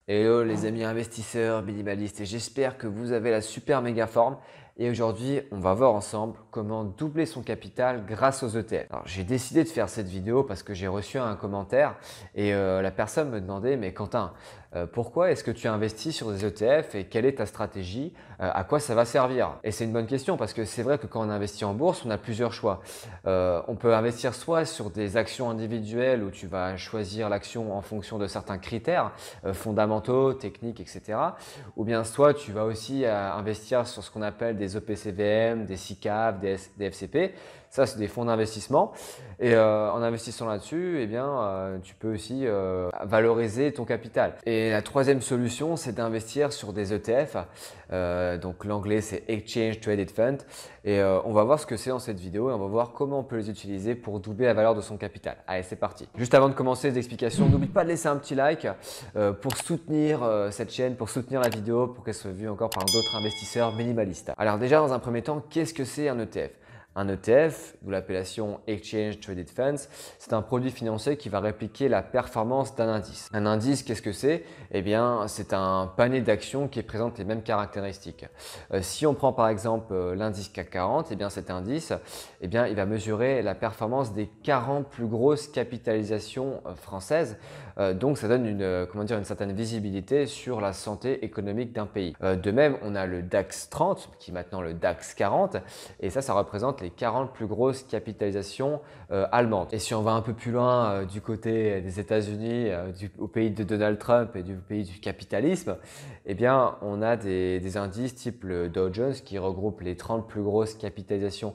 Hello les amis investisseurs minimalistes et j'espère que vous avez la super méga forme et aujourd'hui on va voir ensemble comment doubler son capital grâce aux ETF. Alors j'ai décidé de faire cette vidéo parce que j'ai reçu un commentaire et la personne me demandait mais Quentin, pourquoi est-ce que tu investis sur des ETF et quelle est ta stratégie, à quoi ça va servir? Et c'est une bonne question parce que c'est vrai que quand on investit en bourse on a plusieurs choix. On peut investir soit sur des actions individuelles où tu vas choisir l'action en fonction de certains critères fondamentaux, techniques, etc. Ou bien soit tu vas aussi investir sur ce qu'on appelle des EPCVM, des SICAV, des FCP. Ça, c'est des fonds d'investissement. Et en investissant là-dessus, eh bien, tu peux aussi valoriser ton capital. Et la troisième solution, c'est d'investir sur des ETF. Donc l'anglais, c'est Exchange Traded Fund. Et on va voir ce que c'est dans cette vidéo et on va voir comment on peut les utiliser pour doubler la valeur de son capital. Allez, c'est parti. Juste avant de commencer les explications, n'oublie pas de laisser un petit like pour soutenir cette chaîne, pour soutenir la vidéo, pour qu'elle soit vue encore par d'autres investisseurs minimalistes. Alors déjà, dans un premier temps, qu'est-ce que c'est un ETF? Un ETF, d'où l'appellation Exchange Traded Funds, c'est un produit financier qui va répliquer la performance d'un indice. Un indice, qu'est-ce que c'est? Eh bien, c'est un panier d'actions qui présente les mêmes caractéristiques. Si on prend par exemple l'indice CAC 40, eh bien cet indice, eh bien, il va mesurer la performance des 40 plus grosses capitalisations françaises. Donc, ça donne une certaine visibilité sur la santé économique d'un pays. De même, on a le DAX 30, qui est maintenant le DAX 40, et ça représente les 40 plus grosses capitalisations allemandes. Et si on va un peu plus loin du côté des États-Unis, au pays de Donald Trump et du pays du capitalisme, eh bien, on a des indices type le Dow Jones qui regroupe les 30 plus grosses capitalisations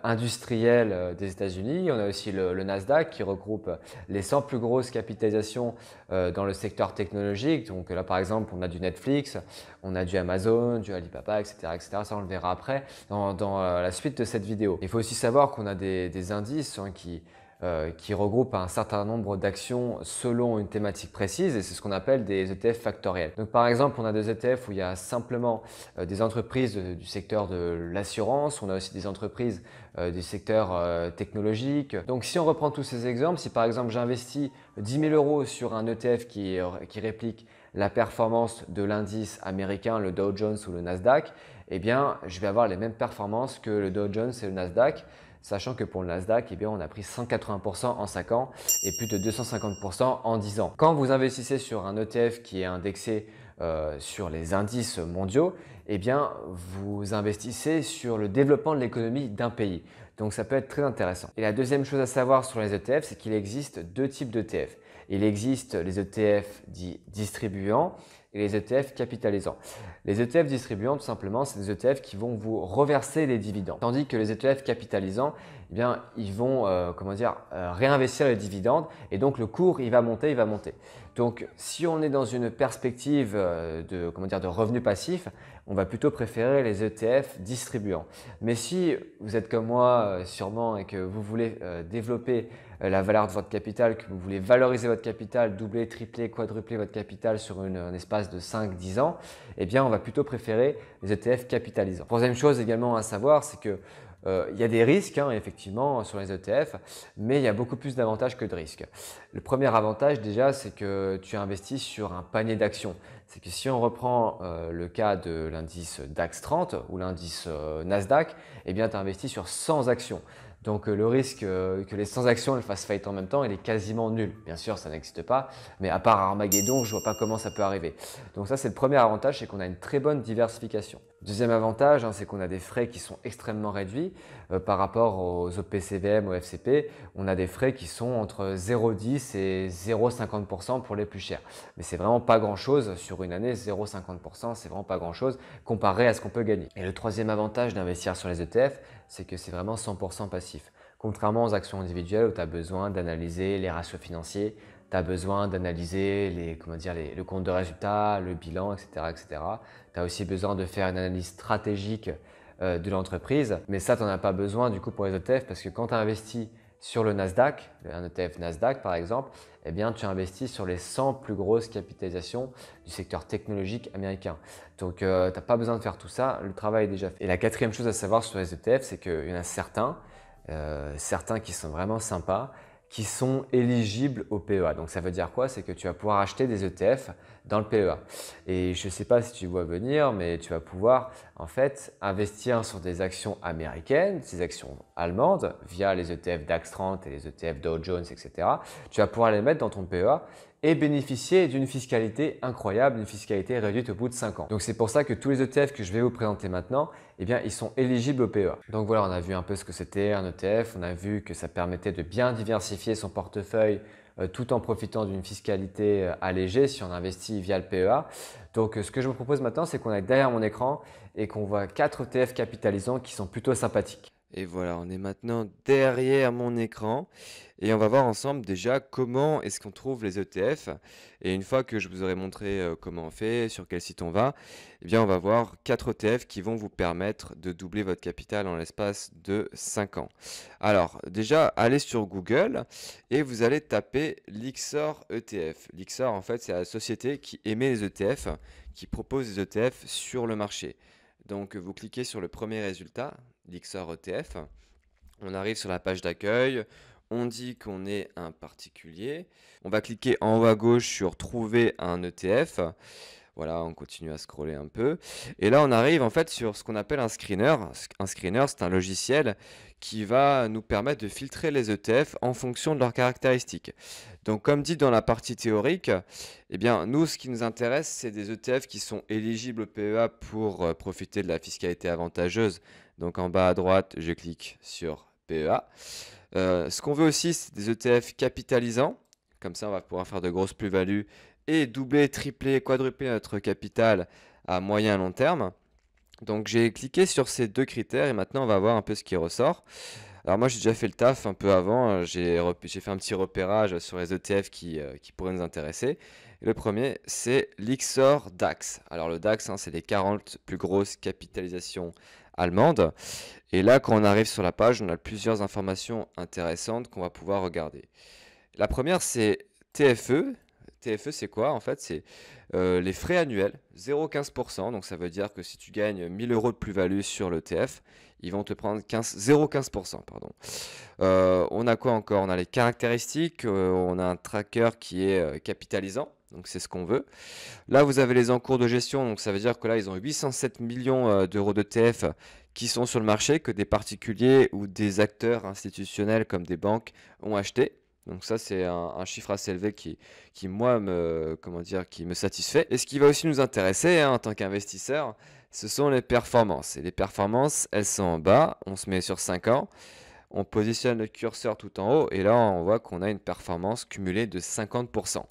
industrielles des États-Unis. On a aussi le Nasdaq qui regroupe les 100 plus grosses capitalisations dans le secteur technologique. Donc là, par exemple, on a du Netflix, on a du Amazon, du Alibaba, etc., etc. Ça, on le verra après dans la suite de cette vidéo. Il faut aussi savoir qu'on a des indices qui regroupent un certain nombre d'actions selon une thématique précise et c'est ce qu'on appelle des ETF factoriels. Donc par exemple, on a des ETF où il y a simplement des entreprises du secteur de l'assurance, on a aussi des entreprises du secteur technologique. Donc si on reprend tous ces exemples, si par exemple j'investis 10 000 euros sur un ETF qui réplique la performance de l'indice américain, le Dow Jones ou le Nasdaq, eh bien je vais avoir les mêmes performances que le Dow Jones et le Nasdaq. Sachant que pour le Nasdaq, eh bien, on a pris 180% en 5 ans et plus de 250% en 10 ans. Quand vous investissez sur un ETF qui est indexé sur les indices mondiaux, eh bien, vous investissez sur le développement de l'économie d'un pays. Donc, ça peut être très intéressant. Et la deuxième chose à savoir sur les ETF, c'est qu'il existe deux types d'ETF. Il existe les ETF dits distribuants et les ETF capitalisants. Les ETF distribuants, tout simplement, c'est des ETF qui vont vous reverser les dividendes. Tandis que les ETF capitalisants, eh bien, ils vont réinvestir les dividendes et donc le cours, il va monter, il va monter. Donc, si on est dans une perspective de revenus passifs, on va plutôt préférer les ETF distribuants. Mais si vous êtes comme moi sûrement et que vous voulez développer la valeur de votre capital, que vous voulez valoriser votre capital, doubler, tripler, quadrupler votre capital sur un espace de 5-10 ans, eh bien, on va plutôt préférer les ETF capitalisants. Troisième chose également à savoir, c'est que il y a des risques effectivement sur les ETF, mais il y a beaucoup plus d'avantages que de risques. Le premier avantage déjà, c'est que tu investis sur un panier d'actions. C'est que si on reprend le cas de l'indice DAX 30 ou l'indice Nasdaq, eh bien tu investis sur 100 actions. Donc le risque que les 100 actions elles fassent faillite en même temps, il est quasiment nul. Bien sûr, ça n'existe pas, mais à part Armageddon, je ne vois pas comment ça peut arriver. Donc ça, c'est le premier avantage, c'est qu'on a une très bonne diversification. Deuxième avantage, c'est qu'on a des frais qui sont extrêmement réduits par rapport aux OPCVM, aux FCP. On a des frais qui sont entre 0,10 et 0,50% pour les plus chers. Mais c'est vraiment pas grand-chose sur une année, 0,50%, c'est vraiment pas grand-chose comparé à ce qu'on peut gagner. Et le troisième avantage d'investir sur les ETF, c'est que c'est vraiment 100% passif. Contrairement aux actions individuelles où tu as besoin d'analyser les ratios financiers, tu as besoin d'analyser le compte de résultat, le bilan, etc. etc. Tu as aussi besoin de faire une analyse stratégique de l'entreprise. Mais ça, tu n'en as pas besoin du coup pour les ETF parce que quand tu investis sur le Nasdaq, un ETF Nasdaq par exemple, eh bien, tu investis sur les 100 plus grosses capitalisations du secteur technologique américain. Donc, tu n'as pas besoin de faire tout ça, le travail est déjà fait. Et la quatrième chose à savoir sur les ETF, c'est qu'il y en a certains qui sont vraiment sympas, qui sont éligibles au PEA. Donc ça veut dire quoi? C'est que tu vas pouvoir acheter des ETF dans le PEA. Et je ne sais pas si tu vois venir, mais tu vas pouvoir en fait investir sur des actions américaines, des actions allemandes via les ETF DAX 30 et les ETF Dow Jones, etc. Tu vas pouvoir les mettre dans ton PEA et bénéficier d'une fiscalité incroyable, une fiscalité réduite au bout de 5 ans. Donc c'est pour ça que tous les ETF que je vais vous présenter maintenant, eh bien, ils sont éligibles au PEA. Donc voilà, on a vu un peu ce que c'était un ETF, on a vu que ça permettait de bien diversifier son portefeuille tout en profitant d'une fiscalité allégée si on investit via le PEA. Donc ce que je vous propose maintenant, c'est qu'on aille derrière mon écran et qu'on voit 4 ETF capitalisants qui sont plutôt sympathiques. Et voilà, on est maintenant derrière mon écran et on va voir ensemble déjà comment est-ce qu'on trouve les ETF. Et une fois que je vous aurai montré comment on fait, sur quel site on va, eh bien on va voir 4 ETF qui vont vous permettre de doubler votre capital en l'espace de 5 ans. Alors déjà, allez sur Google et vous allez taper Lyxor ETF. Lyxor, en fait, c'est la société qui émet les ETF, qui propose les ETF sur le marché. Donc vous cliquez sur le premier résultat, Lyxor ETF. On arrive sur la page d'accueil. On dit qu'on est un particulier. On va cliquer en haut à gauche sur trouver un ETF. Voilà, on continue à scroller un peu. Et là, on arrive en fait sur ce qu'on appelle un screener. Un screener, c'est un logiciel qui va nous permettre de filtrer les ETF en fonction de leurs caractéristiques. Donc, comme dit dans la partie théorique, eh bien, nous, ce qui nous intéresse, c'est des ETF qui sont éligibles au PEA pour profiter de la fiscalité avantageuse. Donc, en bas à droite, je clique sur PEA. Ce qu'on veut aussi, c'est des ETF capitalisants. Comme ça, on va pouvoir faire de grosses plus-values et doubler, tripler, quadrupler notre capital à moyen et long terme. Donc j'ai cliqué sur ces deux critères et maintenant on va voir un peu ce qui ressort. Alors moi j'ai déjà fait le taf un peu avant, j'ai fait un petit repérage sur les ETF qui pourraient nous intéresser. Et le premier c'est Lyxor DAX. Alors le DAX c'est les 40 plus grosses capitalisations allemandes. Et là quand on arrive sur la page on a plusieurs informations intéressantes qu'on va pouvoir regarder. La première c'est TFE. TFE, c'est quoi? En fait, c'est les frais annuels, 0,15%. Donc, ça veut dire que si tu gagnes 1000 euros de plus-value sur l'ETF, ils vont te prendre 0,15%. Pardon. On a quoi encore? On a les caractéristiques. On a un tracker qui est capitalisant. Donc, c'est ce qu'on veut. Là, vous avez les encours de gestion. Donc, ça veut dire que là, ils ont 807 millions d'euros d'ETF qui sont sur le marché, que des particuliers ou des acteurs institutionnels comme des banques ont acheté. Donc ça, c'est un chiffre assez élevé moi, qui me satisfait. Et ce qui va aussi nous intéresser en tant qu'investisseur, ce sont les performances. Et les performances, elles sont en bas. On se met sur 5 ans. On positionne le curseur tout en haut. Et là, on voit qu'on a une performance cumulée de 50%. Donc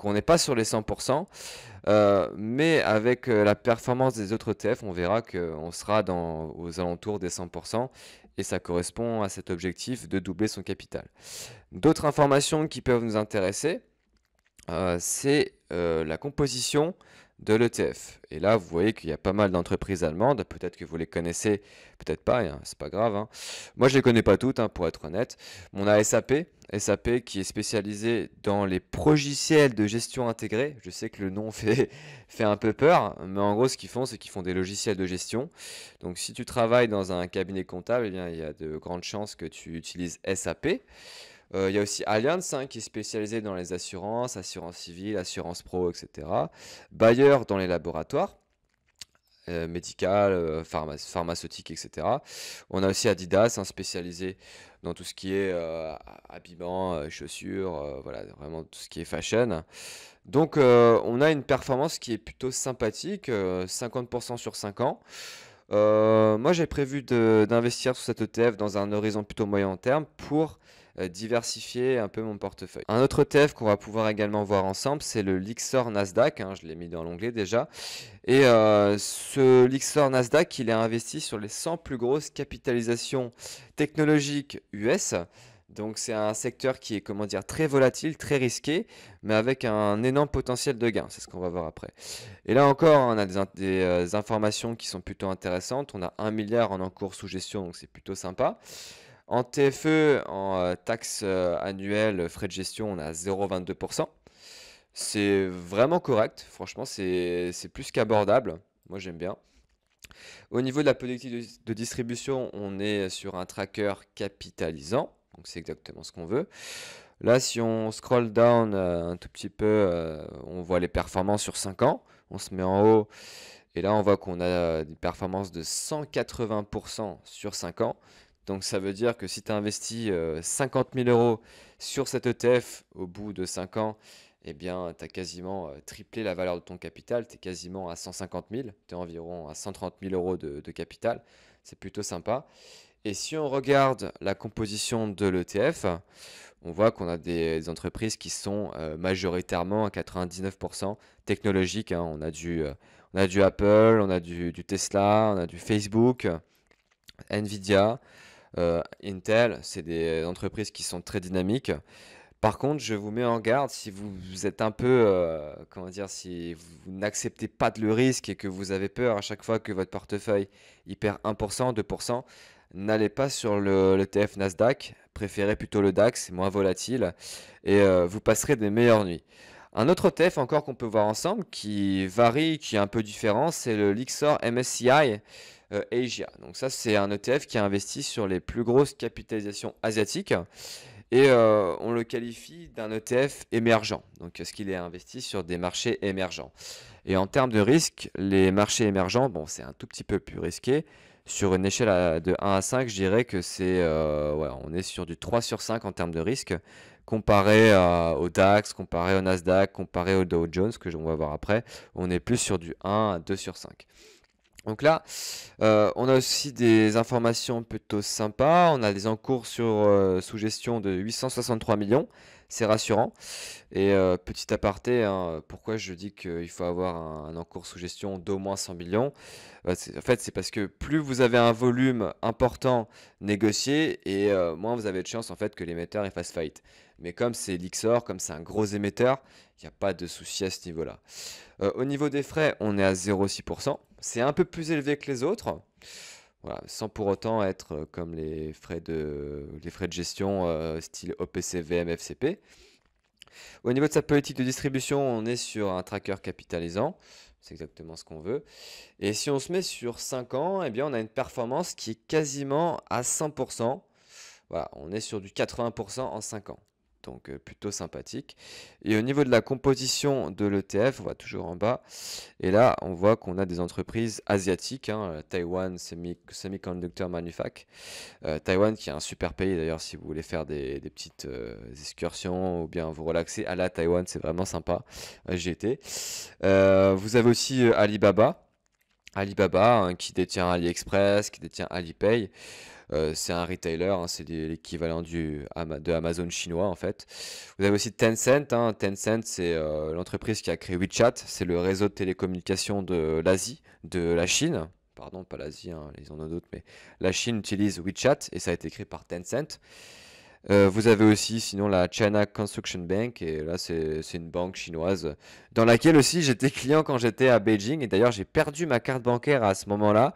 on n'est pas sur les 100%. Mais avec la performance des autres ETF, on verra qu'on sera aux alentours des 100%. Et ça correspond à cet objectif de doubler son capital. D'autres informations qui peuvent nous intéresser, c'est la composition de l'ETF. Et là, vous voyez qu'il y a pas mal d'entreprises allemandes. Peut-être que vous les connaissez, peut-être pas, hein, c'est pas grave. Moi, je les connais pas toutes, pour être honnête. On a SAP. SAP qui est spécialisé dans les logiciels de gestion intégrée. Je sais que le nom fait un peu peur, mais en gros, ce qu'ils font, c'est qu'ils font des logiciels de gestion. Donc, si tu travailles dans un cabinet comptable, eh bien, il y a de grandes chances que tu utilises SAP. Il y a aussi Allianz qui est spécialisé dans les assurances, assurance civile, assurance pro, etc. Bayer dans les laboratoires médicales, pharmaceutiques, etc. On a aussi Adidas spécialisé dans tout ce qui est habillement, chaussures, voilà, vraiment tout ce qui est fashion. Donc on a une performance qui est plutôt sympathique, 50% sur 5 ans. Moi j'ai prévu d'investir sur cet ETF dans un horizon plutôt moyen terme pour diversifier un peu mon portefeuille. Un autre ETF qu'on va pouvoir également voir ensemble, c'est le Lyxor Nasdaq. Je l'ai mis dans l'onglet déjà. Et ce Lyxor Nasdaq, il est investi sur les 100 plus grosses capitalisations technologiques US. Donc c'est un secteur qui est très volatile, très risqué, mais avec un énorme potentiel de gain. C'est ce qu'on va voir après. Et là encore, on a des informations qui sont plutôt intéressantes. On a 1 milliard en encours sous gestion, donc c'est plutôt sympa. En TFE, en taxe annuelle, frais de gestion, on a 0,22%. C'est vraiment correct. Franchement, c'est plus qu'abordable. Moi, j'aime bien. Au niveau de la politique de distribution, on est sur un tracker capitalisant. Donc c'est exactement ce qu'on veut. Là, si on scroll down un tout petit peu, on voit les performances sur 5 ans. On se met en haut et là, on voit qu'on a des performances de 180% sur 5 ans. Donc ça veut dire que si tu as investi 50 000 euros sur cet ETF au bout de 5 ans, eh bien, tu as quasiment triplé la valeur de ton capital. Tu es quasiment à 150 000, tu es environ à 130 000 euros de capital. C'est plutôt sympa. Et si on regarde la composition de l'ETF, on voit qu'on a des entreprises qui sont majoritairement à 99% technologiques, hein. On a du Apple, on a du Tesla, on a du Facebook, Nvidia, Intel. C'est des entreprises qui sont très dynamiques. Par contre, je vous mets en garde si vous êtes un peu, comment dire, si vous n'acceptez pas le risque et que vous avez peur à chaque fois que votre portefeuille il perd 1%, 2%, n'allez pas sur le TF Nasdaq, préférez plutôt le DAX, c'est moins volatile et vous passerez des meilleures nuits. Un autre ETF encore qu'on peut voir ensemble qui varie, qui est un peu différent, c'est le Lyxor MSCI Asia. Donc ça, c'est un ETF qui a investi sur les plus grosses capitalisations asiatiques. Et on le qualifie d'un ETF émergent, donc parce qu'il est investi sur des marchés émergents. Et en termes de risque, les marchés émergents, bon, c'est un tout petit peu plus risqué. Sur une échelle de 1 à 5, je dirais que ouais, on est sur du 3 sur 5 en termes de risque, comparé au DAX, comparé au Nasdaq, comparé au Dow Jones, que on va voir après, on est plus sur du 1 à 2 sur 5. Donc là, on a aussi des informations plutôt sympas. On a des encours sous gestion de 863 millions. C'est rassurant. Et petit aparté, hein, pourquoi je dis qu'il faut avoir un encours sous gestion d'au moins 100 millions? En fait, c'est parce que plus vous avez un volume important négocié et moins vous avez de chance en fait que l'émetteur il fasse faillite. Mais comme c'est Lyxor, comme c'est un gros émetteur, il n'y a pas de souci à ce niveau-là. Au niveau des frais, on est à 0,6%. C'est un peu plus élevé que les autres. Voilà, sans pour autant être comme les frais de gestion style OPC, VM, FCP. Au niveau de sa politique de distribution, on est sur un tracker capitalisant. C'est exactement ce qu'on veut. Et si on se met sur 5 ans, eh bien, on a une performance qui est quasiment à 100%. Voilà, on est sur du 80% en 5 ans. Donc plutôt sympathique. Et au niveau de la composition de l'ETF, on va toujours en bas. Et là, on voit qu'on a des entreprises asiatiques, hein, Taiwan Semiconductor Manufacture. Taïwan qui est un super pays d'ailleurs si vous voulez faire des petites excursions ou bien vous relaxer. À la Taïwan, c'est vraiment sympa. J'y étais. Vous avez aussi Alibaba. Alibaba hein, qui détient AliExpress, qui détient Alipay. C'est un retailer, hein, c'est l'équivalent de Amazon chinois en fait. Vous avez aussi Tencent. Hein. Tencent, c'est l'entreprise qui a créé WeChat. C'est le réseau de télécommunications de l'Asie, de la Chine. Pardon, pas l'Asie, hein, ils en ont d'autres, mais la Chine utilise WeChat et ça a été créé par Tencent. Vous avez aussi sinon la China Construction Bank et là c'est une banque chinoise dans laquelle aussi j'étais client quand j'étais à Beijing et d'ailleurs j'ai perdu ma carte bancaire à ce moment-là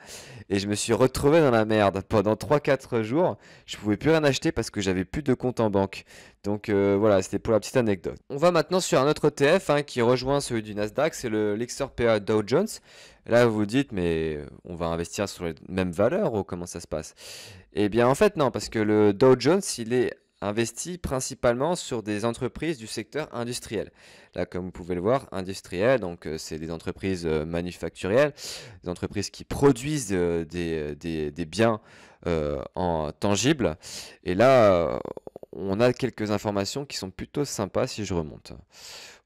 et je me suis retrouvé dans la merde pendant 3-4 jours. Je pouvais plus rien acheter parce que j'avais plus de compte en banque. Donc voilà, c'était pour la petite anecdote. On va maintenant sur un autre ETF hein, qui rejoint celui du Nasdaq, c'est le Lyxor PA Dow Jones. Là vous vous dites mais on va investir sur les mêmes valeurs ou comment ça se passe? Eh bien en fait non, parce que le Dow Jones il est investi principalement sur des entreprises du secteur industriel. Là comme vous pouvez le voir, industriel, donc c'est des entreprises manufacturielles, des entreprises qui produisent des biens en tangibles. Et là on a quelques informations qui sont plutôt sympas si je remonte.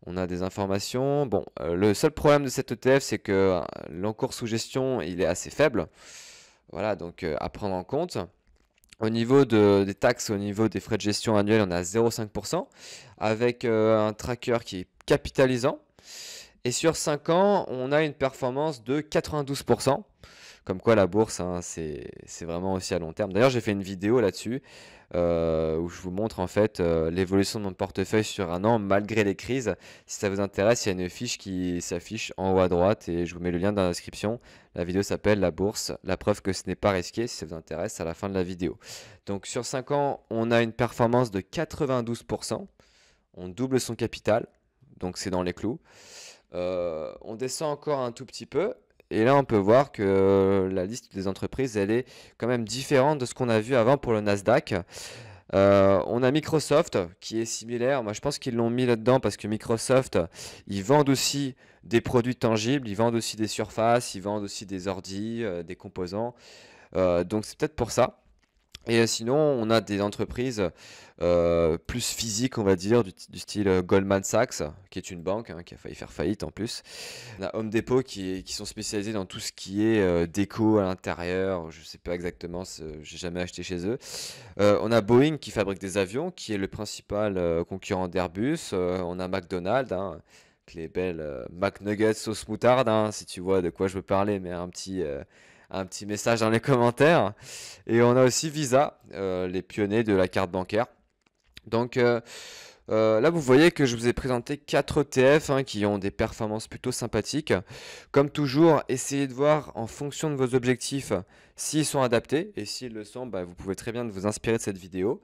On a des informations. Bon, le seul problème de cet ETF, c'est que l'encours sous gestion, il est assez faible. Voilà, donc à prendre en compte. Au niveau des taxes, au niveau des frais de gestion annuels, on est à 0,5% avec un tracker qui est capitalisant. Et sur 5 ans, on a une performance de 92%. Comme quoi la bourse, hein, c'est vraiment aussi à long terme. D'ailleurs, j'ai fait une vidéo là-dessus où je vous montre en fait l'évolution de mon portefeuille sur un an malgré les crises. Si ça vous intéresse, il y a une fiche qui s'affiche en haut à droite et je vous mets le lien dans la description. La vidéo s'appelle La bourse, la preuve que ce n'est pas risqué. Si ça vous intéresse, à la fin de la vidéo. Donc sur 5 ans, on a une performance de 92%. On double son capital, donc c'est dans les clous. On descend encore un tout petit peu. Et là, on peut voir que la liste des entreprises, elle est quand même différente de ce qu'on a vu avant pour le Nasdaq. On a Microsoft qui est similaire. Moi, je pense qu'ils l'ont mis là-dedans parce que Microsoft, ils vendent aussi des produits tangibles, ils vendent aussi des surfaces, ils vendent aussi des ordis, des composants. Donc, c'est peut-être pour ça. Et sinon, on a des entreprises plus physiques, on va dire, du style Goldman Sachs, qui est une banque qui a failli faire faillite en plus. On a Home Depot qui sont spécialisés dans tout ce qui est déco à l'intérieur. Je ne sais pas exactement, j'ai jamais acheté chez eux. On a Boeing qui fabrique des avions, qui est le principal concurrent d'Airbus. On a McDonald's, avec les belles McNuggets sauce moutarde, si tu vois de quoi je veux parler, mais un petit message dans les commentaires. Et on a aussi Visa, les pionniers de la carte bancaire. Donc là, vous voyez que je vous ai présenté 4 ETF qui ont des performances plutôt sympathiques. Comme toujours, essayez de voir en fonction de vos objectifs s'ils sont adaptés. Et s'ils le sont, vous pouvez très bien vous inspirer de cette vidéo.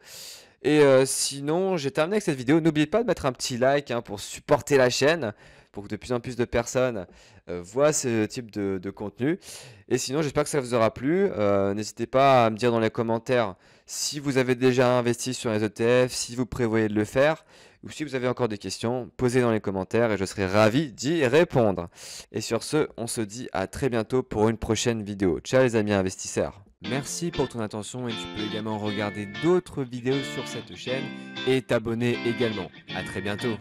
Et sinon, j'ai terminé avec cette vidéo. N'oubliez pas de mettre un petit like pour supporter la chaîne, pour que de plus en plus de personnes voient ce type de contenu. Et sinon, j'espère que ça vous aura plu. N'hésitez pas à me dire dans les commentaires si vous avez déjà investi sur les ETF, si vous prévoyez de le faire, ou si vous avez encore des questions, posez dans les commentaires et je serai ravi d'y répondre. Et sur ce, on se dit à très bientôt pour une prochaine vidéo. Ciao les amis investisseurs. Merci pour ton attention et tu peux également regarder d'autres vidéos sur cette chaîne et t'abonner également. À très bientôt.